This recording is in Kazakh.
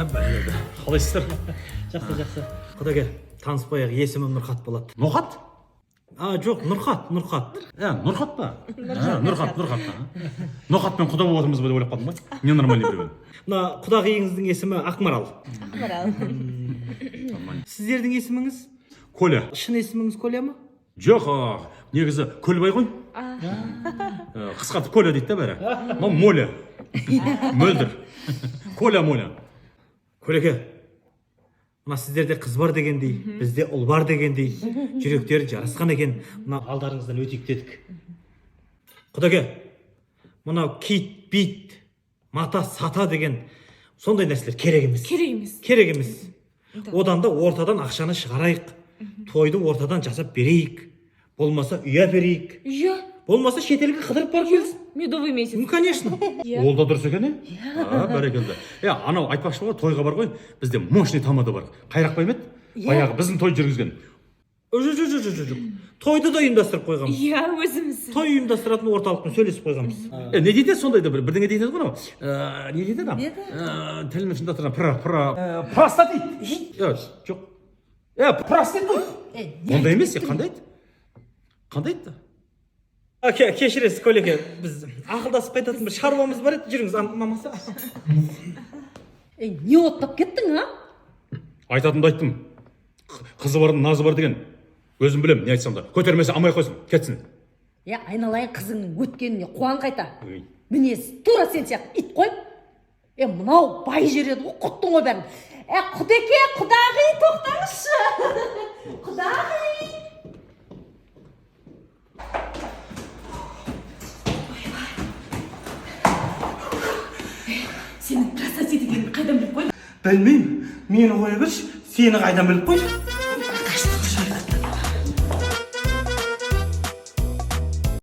Қалайсыздар? Жақсы. Құдеке, таныспай-ақ есімім Нұрхат болады. Ноқат? Жоқ, Нұрхат. Нұрхат па? Нұрхат. Ноқатпен құда болып отырмыз ба деп ойлап қалдым ғой. Не нормальный біреу. Мына құдағиыңыздың есімі Ақмарал. Ақмарал. Сіздердің есіміңіз? Коля. Шын есіміңіз Коля ма? Жоқ, негізі Көлбай ғой. Қысқартып Коля дейді да бәрі. Мына Моля. Мөлдір. Коля. Көлеке, мына сіздерде қыз бар дегендей, бізде ұл бар дегендей, жүректері жарасқан екен. Мына алдарыңыздан өтейік дедік. Құдеке, мынау кит, бит, мата, сата деген сондай нәрселер керек емес. Одан да ортадан ақшаны шығарайық. Тойды ортадан жасап берейік. Болмаса үй әперейік. Болмаса шетелге қыдырып барып келсін. Медовый месяц. Ну, конечно. Ол да дұрыс екен, бәрекелді. Анау айтпақшы ғой, тойға бар ғой, бізде мощный тамада бар. Қайрақбай ма еді? Баяғы біздің той жүргізген. Жоқ. Тойды да ұйымдастырып қойғанбыз. Өзіміз. Той ұйымдастыратын орталықпен сөйлесіп қойғанбыз. Не дейді сондайда бірдеңе дейді ғой анау? Не дейді адам? Тіліме шында тұрған простат дейді. Жоқ. Простат қой. Ондай емес, қандай еді? Қандай еді? Кешіресіз, Көлеке, біз ақылдасып қайтатын бір шаруамыз бар еді, жүріңіз, мамасы. Не оттап кеттің, Айтатынды айттым. Қызы бар, назы бар деген. Өзім білем, не айтсам да. Көтермесе амай қойсын, кетсін. Айналайын қызыңның өткеніне қуан қайта. Мінез тура сен сияқты ит қой. Мынау бай жереді ғой, құттың ғой бәрін. Құдеке, құдағи, тоқтаңызшы. Құдағи. Сенің красавица екенін қайдан біліп қойдың? Білмеймін, мені қоя берші, сені қайдан біліп қойдың?